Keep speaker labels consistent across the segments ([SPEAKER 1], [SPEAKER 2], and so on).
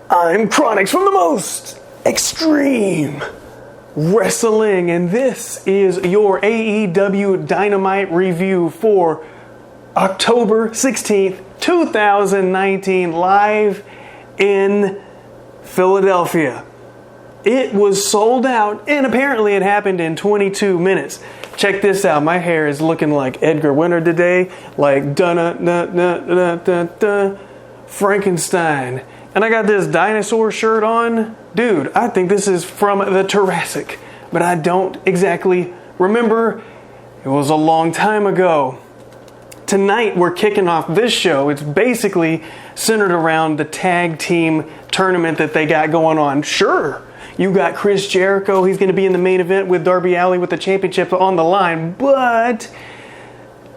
[SPEAKER 1] I'm Chronix from the most extreme wrestling, and this is your AEW Dynamite review for October 16th, 2019, live in Philadelphia. It was sold out, and apparently it happened in 22 minutes. Check this out. My hair is looking like Edgar Winter today, like Frankenstein. And I got this dinosaur shirt on. Dude, I think this is from the Jurassic, but I don't exactly remember. It was a long time ago. Tonight we're kicking off this show. It's basically centered around the tag team tournament that they got going on. Sure, you got Chris Jericho. He's going to be in the main event with Darby Allin with the championship on the line, but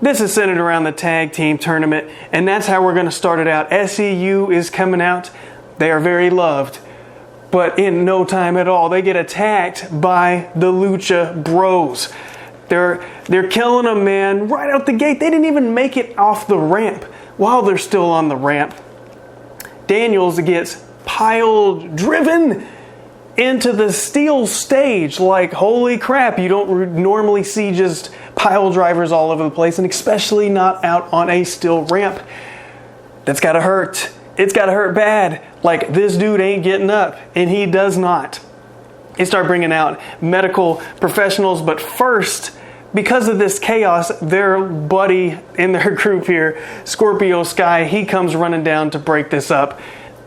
[SPEAKER 1] this is centered around the tag team tournament, and that's how we're going to start it out. SEU is coming out. They are very loved, but in no time at all, they get attacked by the Lucha Bros. They're killing them, man, right out the gate. They didn't even make it off the ramp. While they're still on the ramp, Daniels gets driven into the steel stage. Like, holy crap, you don't normally see just pile drivers all over the place, and especially not out on a steel ramp. That's gotta hurt. It's gotta hurt bad. Like, this dude ain't getting up, and he does not. They start bringing out medical professionals, but first, because of this chaos, their buddy in their group here, Scorpio Sky, he comes running down to break this up.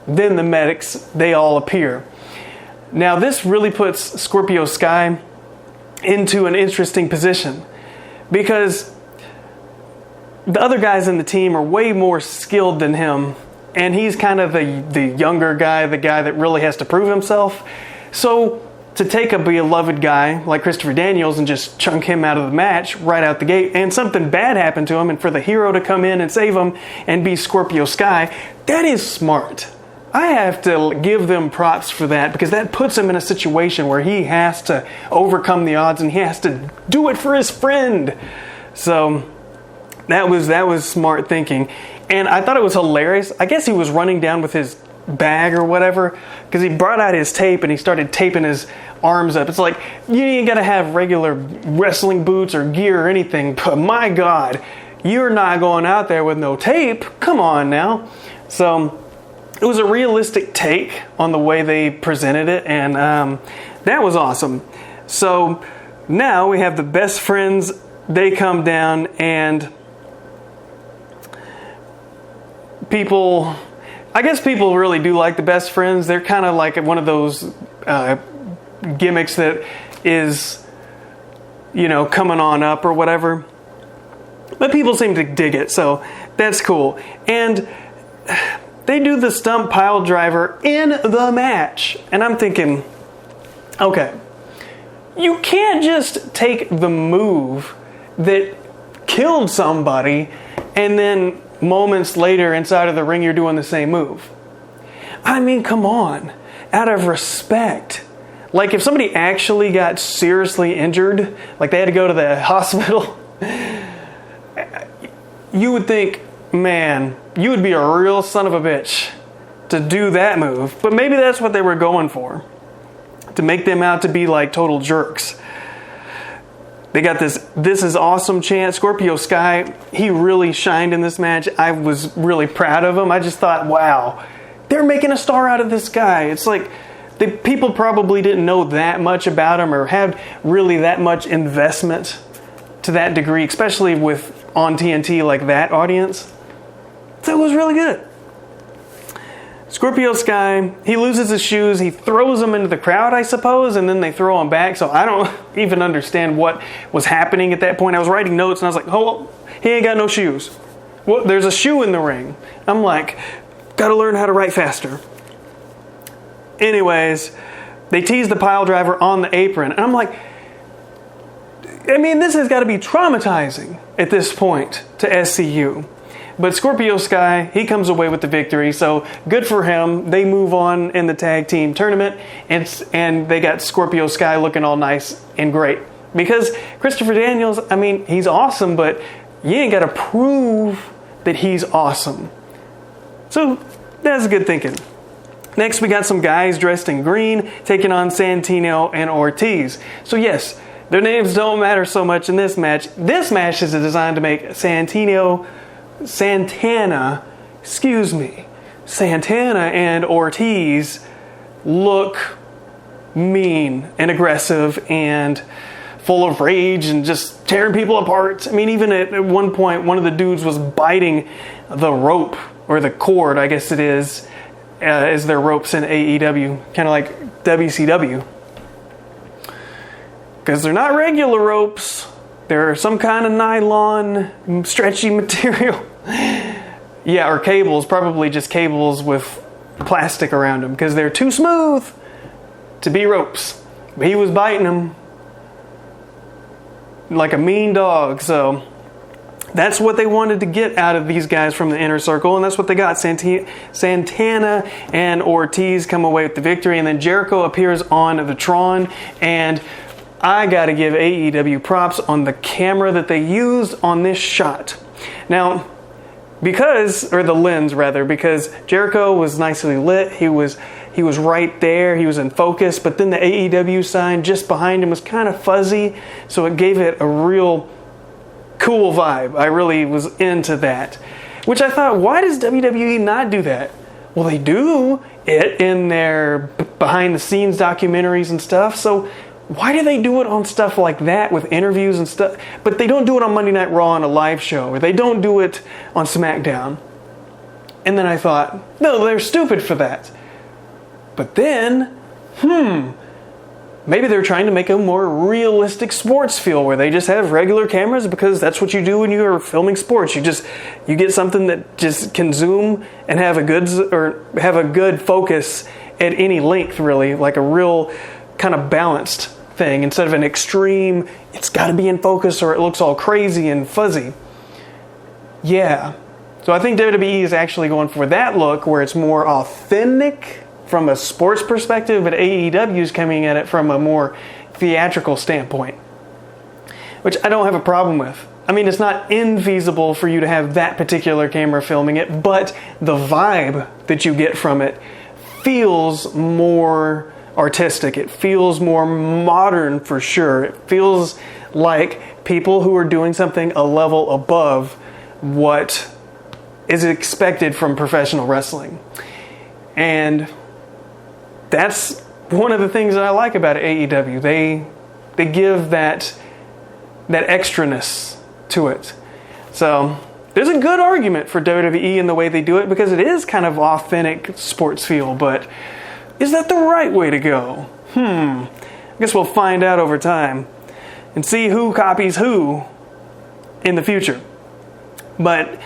[SPEAKER 1] Then the medics, they all appear. Now, this really puts Scorpio Sky into an interesting position, because the other guys in the team are way more skilled than him, and he's kind of the younger guy, the guy that really has to prove himself. So to take a beloved guy like Christopher Daniels and just chunk him out of the match right out the gate, and something bad happened to him, and for the hero to come in and save him and be Scorpio Sky, that is smart. I have to give them props for that, because that puts him in a situation where he has to overcome the odds and he has to do it for his friend. So that was smart thinking. And I thought it was hilarious. I guess he was running down with his bag or whatever, because he brought out his tape and he started taping his arms up. It's like, you ain't gotta have regular wrestling boots or gear or anything, but my God, you're not going out there with no tape. Come on now. So it was a realistic take on the way they presented it, and that was awesome. So now we have the best friends. They come down, and I guess people really do like the best friends. They're kind of like one of those gimmicks that is, coming on up or whatever. But people seem to dig it, so that's cool. And they do the stump pile driver in the match. And I'm thinking, okay, you can't just take the move that killed somebody and then moments later inside of the ring you're doing the same move. I mean, come on. Out of respect. Like, if somebody actually got seriously injured, like they had to go to the hospital, you would think, man, you would be a real son of a bitch to do that move. But maybe that's what they were going for, to make them out to be like total jerks. They got this is awesome chant. Scorpio Sky, he really shined in this match. I was really proud of him. I just thought, wow, they're making a star out of this guy. It's like the people probably didn't know that much about him or had really that much investment to that degree, especially with on TNT like that audience. So it was really good. Scorpio Sky, he loses his shoes, he throws them into the crowd, I suppose, and then they throw him back. So I don't even understand what was happening at that point. I was writing notes and I was like, oh, he ain't got no shoes. Well, there's a shoe in the ring. I'm like, gotta learn how to write faster. Anyways, they tease the pile driver on the apron. And I'm like, I mean, this has got to be traumatizing at this point to SCU. But Scorpio Sky, he comes away with the victory, so good for him. They move on in the tag team tournament, and they got Scorpio Sky looking all nice and great. Because Christopher Daniels, I mean, he's awesome, but you ain't got to prove that he's awesome. So that's good thinking. Next, we got some guys dressed in green taking on Santino and Ortiz. So yes, their names don't matter so much in this match. This match is designed to make Santana and Ortiz look mean and aggressive and full of rage and just tearing people apart. I mean, even at one point, one of the dudes was biting the rope, or the cord, I guess it is, as their ropes in AEW, kind of like WCW. Because they're not regular ropes. They're some kind of nylon, stretchy material. Yeah, or cables, probably just cables with plastic around them, because they're too smooth to be ropes. But he was biting them like a mean dog, so that's what they wanted to get out of these guys from the Inner Circle, and that's what they got. Santana and Ortiz come away with the victory, and then Jericho appears on the Tron, and I gotta give AEW props on the camera that they used on this shot. Now, because Jericho was nicely lit, he was right there, he was in focus, but then the AEW sign just behind him was kind of fuzzy, so it gave it a real cool vibe. I really was into that. Which I thought, why does WWE not do that? Well, they do it in their behind the scenes documentaries and stuff, so why do they do it on stuff like that with interviews and stuff? But they don't do it on Monday Night Raw on a live show, or they don't do it on SmackDown. And then I thought, no, they're stupid for that. But then, maybe they're trying to make a more realistic sports feel where they just have regular cameras, because that's what you do when you are filming sports. You get something that just can zoom and have a good focus at any length, really, like a real kind of balanced thing, instead of an extreme, it's got to be in focus or it looks all crazy and fuzzy. Yeah. So I think WWE is actually going for that look where it's more authentic from a sports perspective, but AEW is coming at it from a more theatrical standpoint, which I don't have a problem with. I mean, it's not infeasible for you to have that particular camera filming it, but the vibe that you get from it feels more artistic. It feels more modern for sure. It feels like people who are doing something a level above what is expected from professional wrestling. And that's one of the things that I like about AEW. They give that extraness to it. So there's a good argument for WWE in the way they do it, because it is kind of authentic sports feel, but is that the right way to go? I guess we'll find out over time and see who copies who in the future. But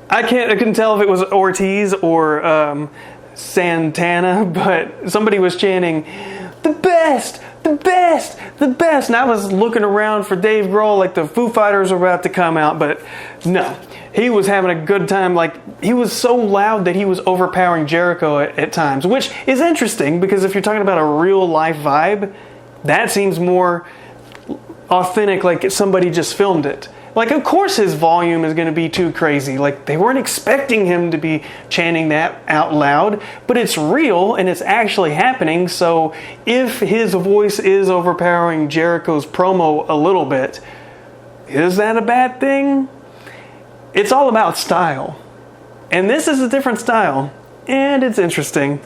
[SPEAKER 1] I couldn't tell if it was Ortiz or Santana, but somebody was chanting, "The best, the best, the best." And I was looking around for Dave Grohl like the Foo Fighters were about to come out, but no. He was having a good time. Like, he was so loud that he was overpowering Jericho at times, which is interesting, because if you're talking about a real life vibe, that seems more authentic, like somebody just filmed it. Like, of course his volume is going to be too crazy. Like, they weren't expecting him to be chanting that out loud, but it's real and it's actually happening. So if his voice is overpowering Jericho's promo a little bit, is that a bad thing? It's all about style. And this is a different style. And it's interesting.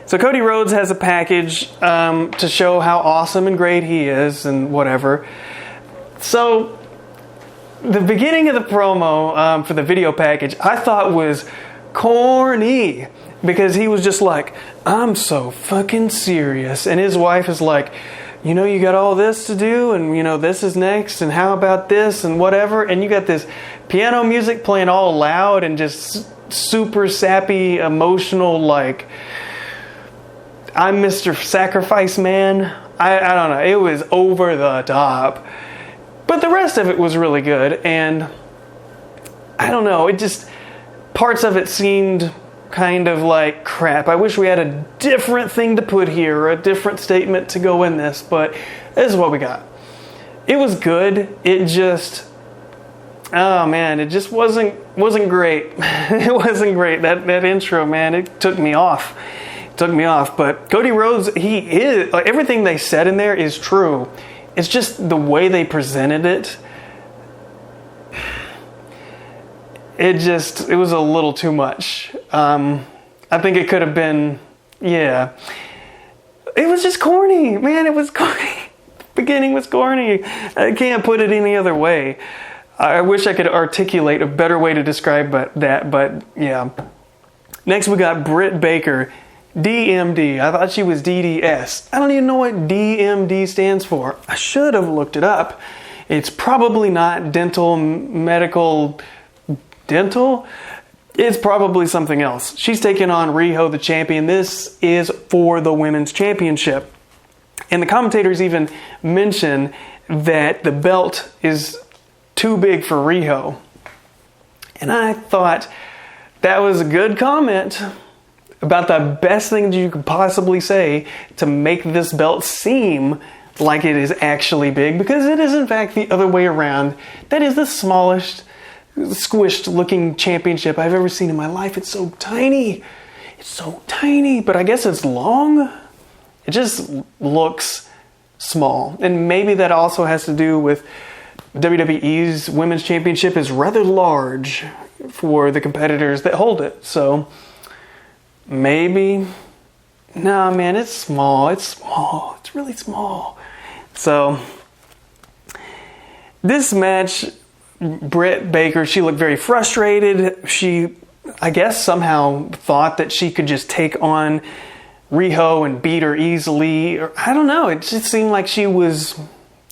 [SPEAKER 1] So Cody Rhodes has a package to show how awesome and great he is and whatever. So the beginning of the promo for the video package I thought was corny, because he was just like, "I'm so fucking serious." And his wife is like, "You know, you got all this to do, and you know, this is next, and how about this, and whatever." And you got this piano music playing all loud and just super sappy, emotional, like, "I'm Mr. Sacrifice Man." I don't know. It was over the top. But the rest of it was really good, and I don't know. It just, parts of it seemed kind of like crap. I wish we had a different thing to put here, or a different statement to go in this, but this is what we got. It was good. It just, Oh man, it just wasn't great. It wasn't great. That intro, man, it took me off. But Cody Rhodes, he is, everything they said in there is true. It's just the way they presented it. It was a little too much. I think it could have been, yeah. It was just corny, man. It was corny. The beginning was corny. I can't put it any other way. I wish I could articulate a better way to describe that, but yeah. Next we got Britt Baker. DMD. I thought she was DDS. I don't even know what DMD stands for. I should have looked it up. It's probably not dental. It's probably something else. She's taking on Riho, the champion. This is for the women's championship. And the commentators even mention that the belt is too big for Riho. And I thought that was a good comment about the best thing that you could possibly say to make this belt seem like it is actually big, because it is in fact the other way around. That is the smallest, squished looking championship I've ever seen in my life. It's so tiny. But I guess it's long. It just looks small. And maybe that also has to do with WWE's women's championship is rather large for the competitors that hold it. So maybe. No, man, it's small. It's really small. So this match, Britt Baker, she looked very frustrated. She, I guess, somehow thought that she could just take on Riho and beat her easily. Or, I don't know. It just seemed like she was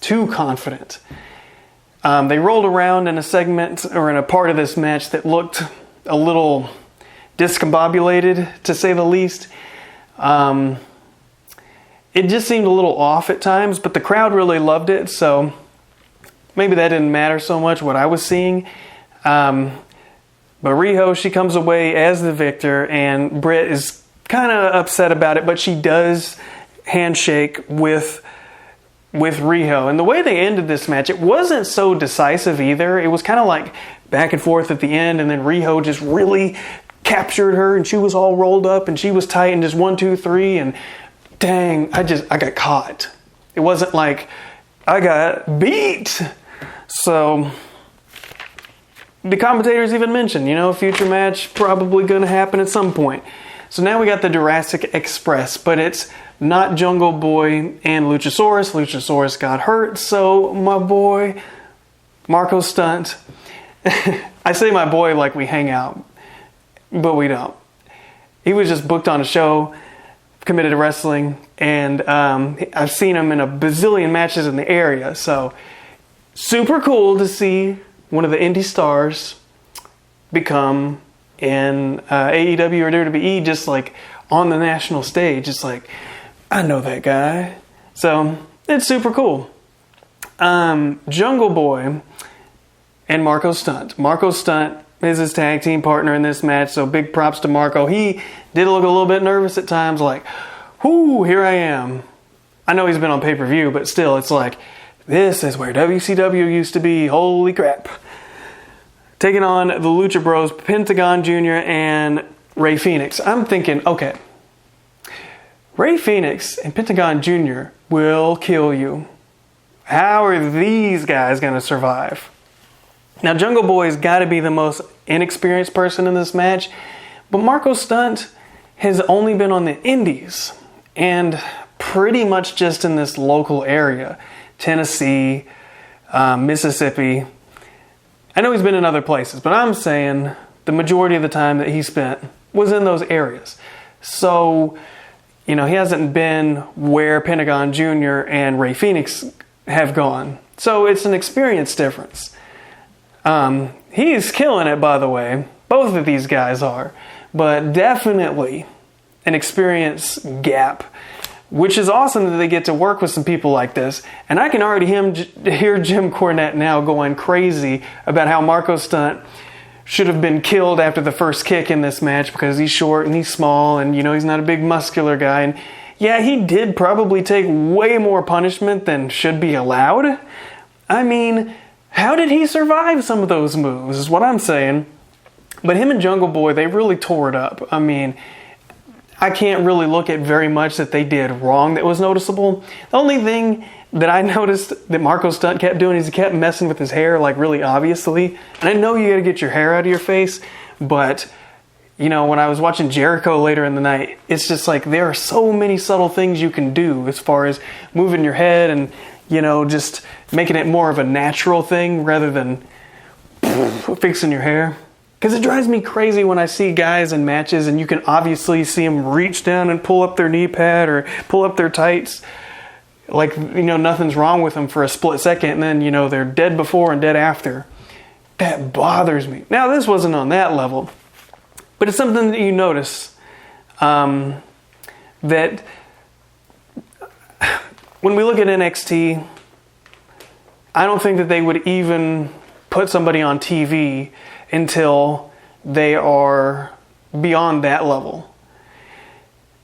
[SPEAKER 1] too confident. They rolled around in a segment or in a part of this match that looked a little discombobulated, to say the least. It just seemed a little off at times, but the crowd really loved it, so maybe that didn't matter so much what I was seeing. But Riho, she comes away as the victor, and Britt is kind of upset about it, but she does handshake with Riho. And the way they ended this match, it wasn't so decisive either. It was kind of like back and forth at the end, and then Riho just really captured her, and she was all rolled up, and she was tight, and just 1, 2, 3, and dang, I got caught. It wasn't like I got beat. So the commentators even mentioned, future match probably going to happen at some point. So now we got the Jurassic Express, but it's not Jungle Boy and Luchasaurus. Luchasaurus got hurt, so my boy, Marco Stunt. I say my boy like we hang out, but we don't. He was just booked on a show, committed to wrestling, and I've seen him in a bazillion matches in the area, so super cool to see one of the indie stars become in AEW or WWE, just like on the national stage. It's like, I know that guy. So it's super cool. Jungle Boy and Marco Stunt. Marco Stunt is his tag team partner in this match, so big props to Marco. He did look a little bit nervous at times, like, whoo, here I am. I know he's been on pay-per-view, but still, it's like, this is where WCW used to be. Holy crap. Taking on the Lucha Bros, Pentagon Jr. and Rey Fenix. I'm thinking, okay, Rey Fenix and Pentagon Jr. will kill you. How are these guys going to survive? Now, Jungle Boy's got to be the most inexperienced person in this match, but Marco Stunt has only been on the indies and pretty much just in this local area. Tennessee, Mississippi. I know he's been in other places, but I'm saying the majority of the time that he spent was in those areas. So, he hasn't been where Pentagon Jr. and Rey Fenix have gone. So it's an experience difference. He's killing it, by the way. Both of these guys are. But definitely an experience gap, which is awesome that they get to work with some people like this. And I can already hear Jim Cornette now going crazy about how Marco Stunt should have been killed after the first kick in this match because he's short and he's small and, he's not a big muscular guy. And yeah, he did probably take way more punishment than should be allowed. I mean, How did he survive some of those moves is what I'm saying. But him and Jungle Boy, they really tore it up. I mean, I can't really look at very much that they did wrong that was noticeable. The only thing that I noticed that Marco Stunt kept doing is he kept messing with his hair, like really obviously. And I know you gotta get your hair out of your face, but you know, when I was watching Jericho later in the night, it's just like there are so many subtle things you can do as far as moving your head and, you know, just making it more of a natural thing rather than fixing your hair. Because it drives me crazy when I see guys in matches and you can obviously see them reach down and pull up their knee pad or pull up their tights. Like, you know, nothing's wrong with them for a split second and then, you know, they're dead before and dead after. That bothers me. Now, this wasn't on that level, but it's something that you notice that when we look at NXT, I don't think that they would even put somebody on TV until they are beyond that level.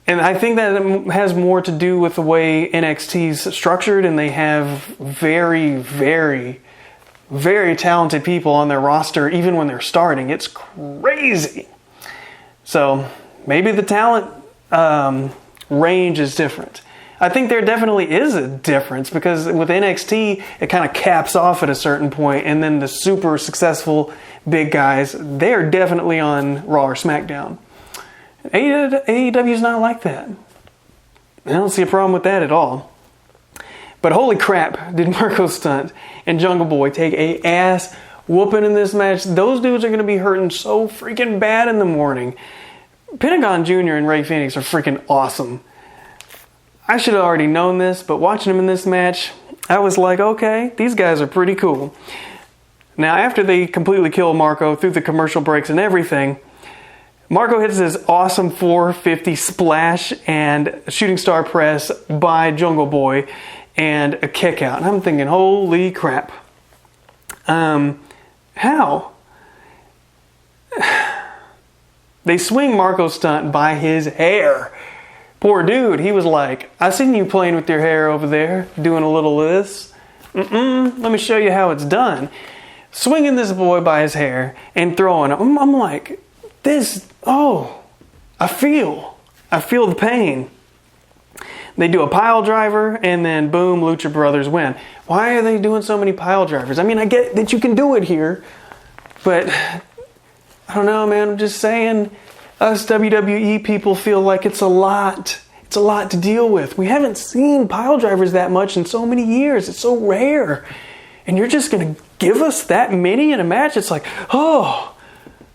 [SPEAKER 1] And I think that has more to do with the way NXT's structured, and they have very, very, very talented people on their roster even when they're starting. It's crazy. So maybe the talent range is different. I think there definitely is a difference because with NXT, it kind of caps off at a certain point, and then the super successful big guys, they're definitely on Raw or SmackDown. AEW is not like that. I don't see a problem with that at all. But holy crap, did Marco Stunt and Jungle Boy take a ass whooping in this match. Those dudes are going to be hurting so freaking bad in the morning. Pentagon Jr. and Ray Phoenix are freaking awesome. I should have already known this, but watching them in this match, I was like, okay, these guys are pretty cool. Now, after they completely kill Marco through the commercial breaks and everything, Marco hits this awesome 450 splash and shooting star press by Jungle Boy and a kick out. And I'm thinking, holy crap. How? They swing Marco Stunt by his hair. Poor dude, he was like, I seen you playing with your hair over there, doing a little of this. Let me show you how it's done. Swinging this boy by his hair and throwing him. I'm like, I feel the pain. They do a pile driver and then boom, Lucha Brothers win. Why are they doing so many pile drivers? I mean, I get that you can do it here, but I don't know, man. I'm just saying, us WWE people feel like it's a lot. It's a lot to deal with. We haven't seen pile drivers that much in so many years. It's so rare. And you're just going to give us that many in a match? It's like, oh,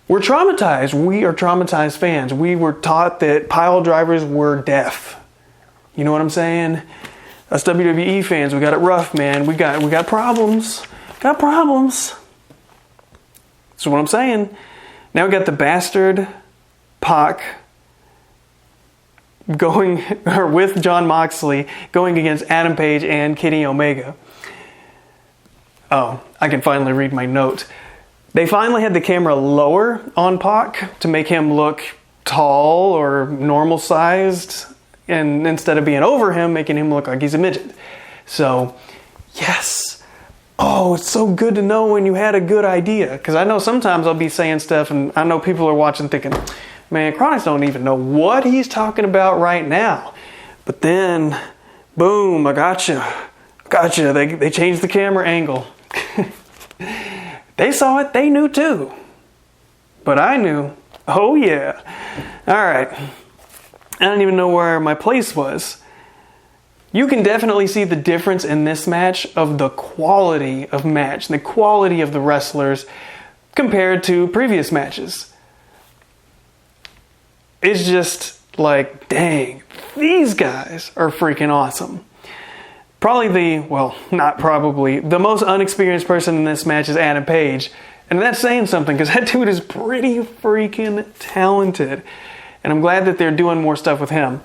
[SPEAKER 1] we're traumatized. We are traumatized fans. We were taught that pile drivers were death. You know what I'm saying? Us WWE fans, we got it rough, man. We got problems. Got problems. That's what I'm saying. Now we got the bastard Pac going, or with Jon Moxley, going against Adam Page and Kenny Omega. Oh, I can finally read my note. They finally had the camera lower on Pac to make him look tall or normal sized, and instead of being over him, making him look like he's a midget. So, yes. Oh, it's so good to know when you had a good idea. Because I know sometimes I'll be saying stuff and I know people are watching thinking, man, Chronics don't even know what he's talking about right now. But then, boom, I gotcha. They changed the camera angle. They saw it, they knew too. But I knew. Oh yeah. Alright. I don't even know where my place was. You can definitely see the difference in this match of the quality of match, the quality of the wrestlers compared to previous matches. It's just like, dang, these guys are freaking awesome. The most unexperienced person in this match is Adam Page. And that's saying something because that dude is pretty freaking talented. And I'm glad that they're doing more stuff with him.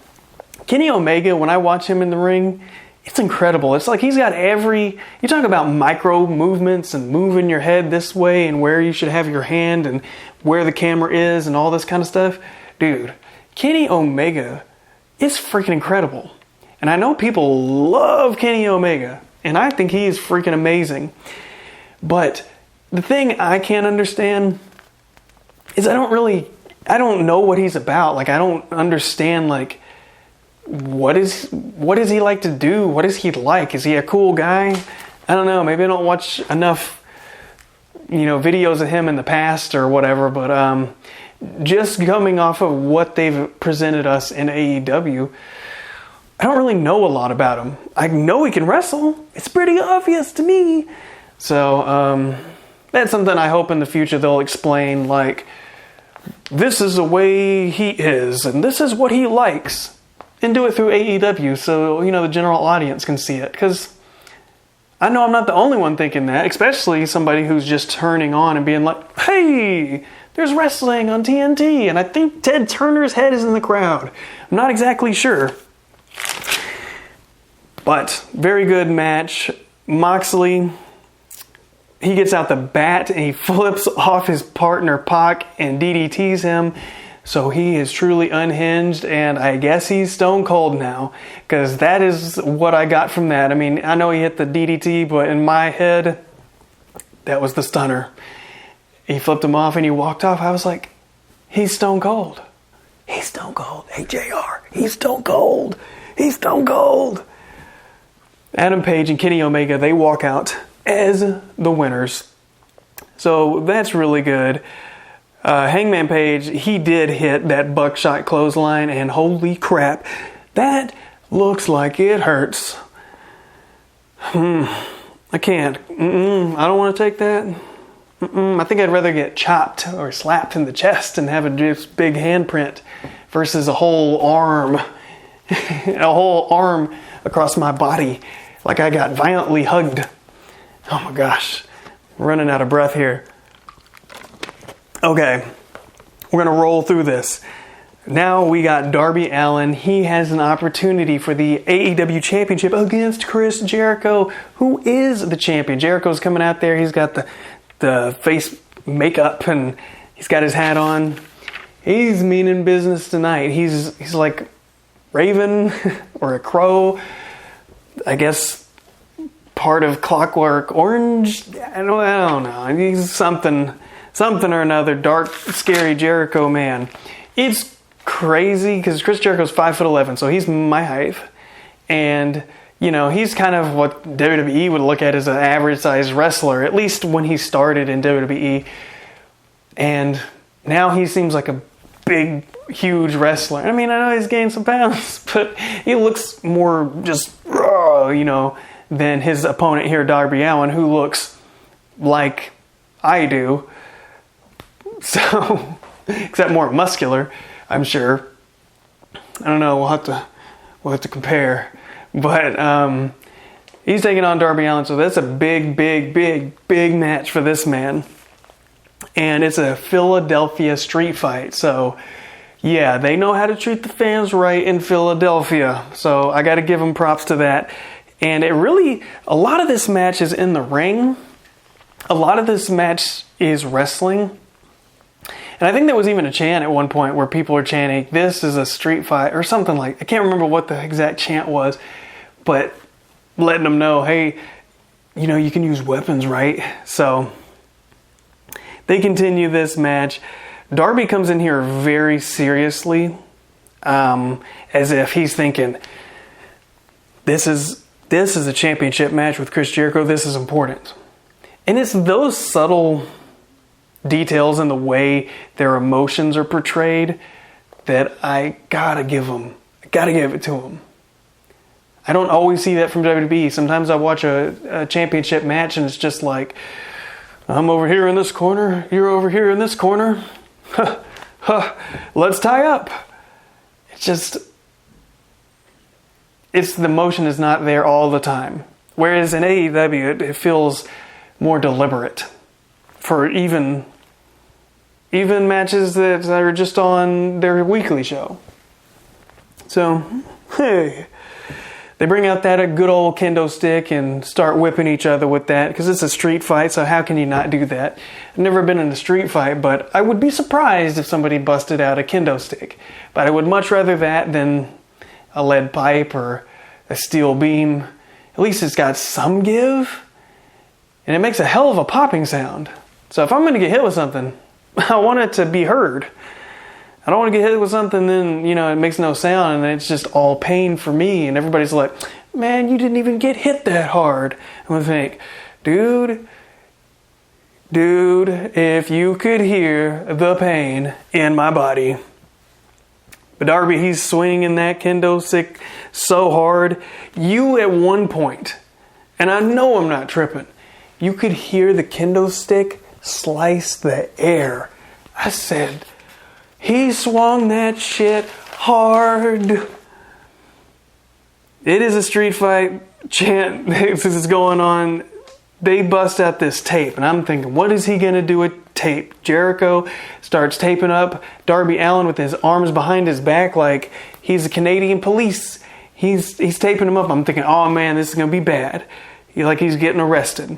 [SPEAKER 1] Kenny Omega, when I watch him in the ring, it's incredible. It's like he's got you talk about micro movements and moving your head this way and where you should have your hand and where the camera is and all this kind of stuff. Dude, Kenny Omega is freaking incredible. And I know people love Kenny Omega, and I think he is freaking amazing. But the thing I can't understand is I don't know what he's about. Like, I don't understand, like, what does he like to do? What is he like? Is he a cool guy? I don't know. Maybe I don't watch enough, videos of him in the past or whatever. But just coming off of what they've presented us in AEW, I don't really know a lot about him. I know he can wrestle. It's pretty obvious to me. So that's something I hope in the future they'll explain, like, this is the way he is, and this is what he likes. And do it through AEW so, the general audience can see it. Because I know I'm not the only one thinking that, especially somebody who's just turning on and being like, hey, there's wrestling on TNT, and I think Ted Turner's head is in the crowd. I'm not exactly sure. But, very good match. Moxley, he gets out the bat and he flips off his partner Pac and DDTs him. So he is truly unhinged, and I guess he's stone cold now, because that is what I got from that. I mean, I know he hit the DDT, but in my head, that was the stunner. He flipped him off and he walked off. I was like, he's stone cold. He's stone cold. Hey, JR, he's stone cold. He's stone cold. Adam Page and Kenny Omega, they walk out as the winners. So that's really good. Hangman Page, he did hit that buckshot clothesline, and holy crap, that looks like it hurts. I can't. I don't want to take that. I think I'd rather get chopped or slapped in the chest and have a just big handprint versus a whole arm. A whole arm across my body, like I got violently hugged. Oh my gosh, I'm running out of breath here. Okay, we're going to roll through this. Now we got Darby Allin. He has an opportunity for the AEW Championship against Chris Jericho, who is the champion. Jericho's coming out there. He's got the face makeup and he's got his hat on. He's meaning business tonight. He's like Raven or a crow. I guess part of Clockwork Orange. I don't know. He's something or another, dark, scary Jericho man. It's crazy because Chris Jericho's 5'11", so he's my height. And, he's kind of what WWE would look at as an average-sized wrestler, at least when he started in WWE. And now he seems like a big, huge wrestler. I mean, I know he's gained some pounds, but he looks more just, than his opponent here, Darby Allin, who looks like I do. So, except more muscular, I'm sure. I don't know. We'll have to compare. But he's taking on Darby Allin, so that's a big match for this man. And it's a Philadelphia street fight. So, yeah, they know how to treat the fans right in Philadelphia. So I got to give them props to that. And a lot of this match is in the ring. A lot of this match is wrestling. And I think there was even a chant at one point where people are chanting, this is a street fight, or something like, I can't remember what the exact chant was, but letting them know, hey, you can use weapons, right? So they continue this match. Darby comes in here very seriously, as if he's thinking, this is a championship match with Chris Jericho, this is important. And it's those subtle details in the way their emotions are portrayed that I gotta give it to them. I don't always see that from WWE. Sometimes I watch a championship match and it's just like, I'm over here in this corner, you're over here in this corner. Let's tie up. It's the emotion is not there all the time. Whereas in AEW, it feels more deliberate for even matches that are just on their weekly show. So, hey, they bring out that good old kendo stick and start whipping each other with that because it's a street fight, so how can you not do that? I've never been in a street fight, but I would be surprised if somebody busted out a kendo stick. But I would much rather that than a lead pipe or a steel beam. At least it's got some give. And it makes a hell of a popping sound. So if I'm going to get hit with something, I want it to be heard. I don't want to get hit with something, then, it makes no sound, and then it's just all pain for me, and everybody's like, man, you didn't even get hit that hard. I'm going to think, dude, if you could hear the pain in my body. But Darby, he's swinging that kendo stick so hard. You at one point, and I know I'm not tripping, you could hear the kendo stick slice the air. I said, he swung that shit hard. It is a street fight chant. This is going on. They bust out this tape, and I'm thinking, what is he going to do with tape? Jericho starts taping up Darby Allin with his arms behind his back like he's the Canadian police. He's taping him up. I'm thinking, oh man, this is going to be bad. Like he's getting arrested.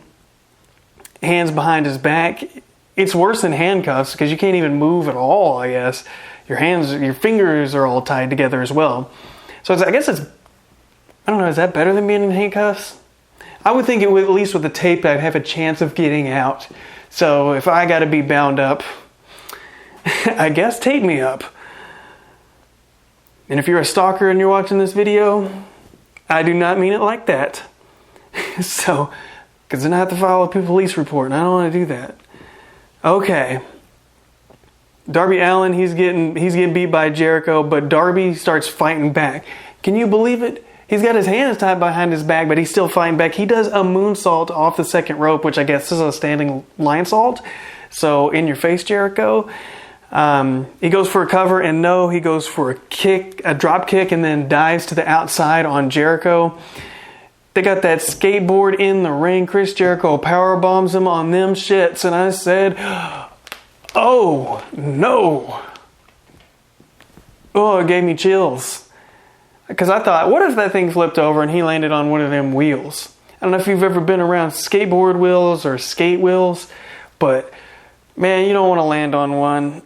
[SPEAKER 1] Hands behind his back. It's worse than handcuffs because you can't even move at all, I guess. Your fingers are all tied together as well. So I guess I don't know, is that better than being in handcuffs? I would think it would, at least with the tape, I'd have a chance of getting out. So if I got to be bound up, I guess tape me up. And if you're a stalker and you're watching this video, I do not mean it like that. So, because then I have to file a police report, and I don't want to do that. Okay. Darby Allin, he's getting beat by Jericho, but Darby starts fighting back. Can you believe it? He's got his hands tied behind his back, but he's still fighting back. He does a moonsault off the second rope, which I guess is a standing lion salt. So, in your face, Jericho. He goes for a cover, and no, he goes for a drop kick, and then dives to the outside on Jericho. They got that skateboard in the ring. Chris Jericho power bombs him on them shits, and I said, oh no. Oh, it gave me chills. Because I thought, what if that thing flipped over and he landed on one of them wheels? I don't know if you've ever been around skateboard wheels or skate wheels, but man, you don't want to land on one.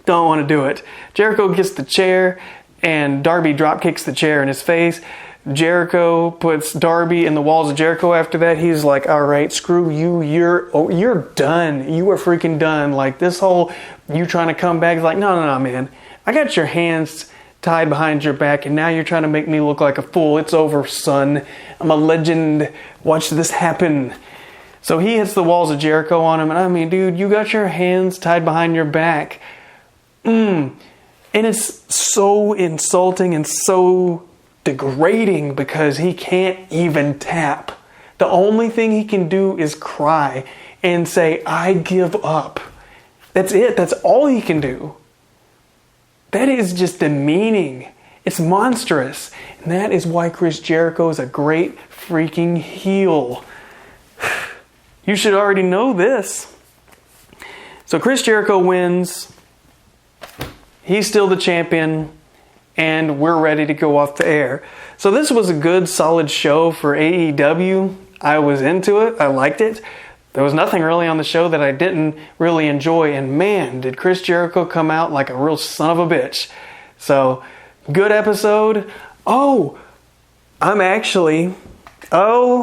[SPEAKER 1] Don't want to do it. Jericho gets the chair and Darby drop kicks the chair in his face. Jericho puts Darby in the walls of Jericho after that. He's like, all right, screw you. You're done. You are freaking done. Like this whole you trying to come back is like, no, man. I got your hands tied behind your back, and now you're trying to make me look like a fool. It's over, son. I'm a legend. Watch this happen. So he hits the walls of Jericho on him, and I mean, dude, you got your hands tied behind your back. And it's so insulting and so degrading because he can't even tap. The only thing he can do is cry and say, I give up. That's it. That's all he can do. That is just demeaning. It's monstrous. And that is why Chris Jericho is a great freaking heel. You should already know this. So Chris Jericho wins. He's still the champion. And we're ready to go off the air. So this was a good, solid show for AEW. I was into it. I liked it. There was nothing really on the show that I didn't really enjoy. And man, did Chris Jericho come out like a real son of a bitch. So, good episode. Oh,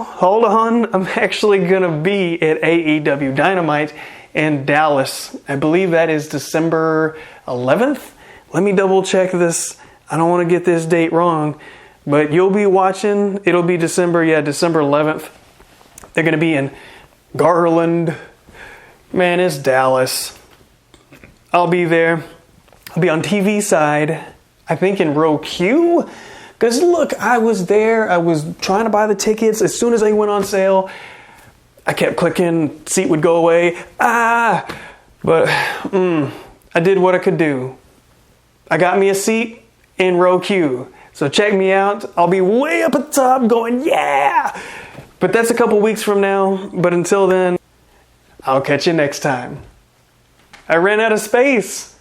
[SPEAKER 1] hold on. I'm actually going to be at AEW Dynamite in Dallas. I believe that is December 11th. Let me double check this. I don't want to get this date wrong. But you'll be watching. It'll be December 11th. They're going to be in Garland. Man, it's Dallas. I'll be there. I'll be on TV side. I think in row Q. Because look, I was there. I was trying to buy the tickets. As soon as they went on sale, I kept clicking. Seat would go away. But I did what I could do. I got me a seat in row Q. So check me out. I'll be way up at the top going, yeah! But that's a couple weeks from now. But until then, I'll catch you next time. I ran out of space.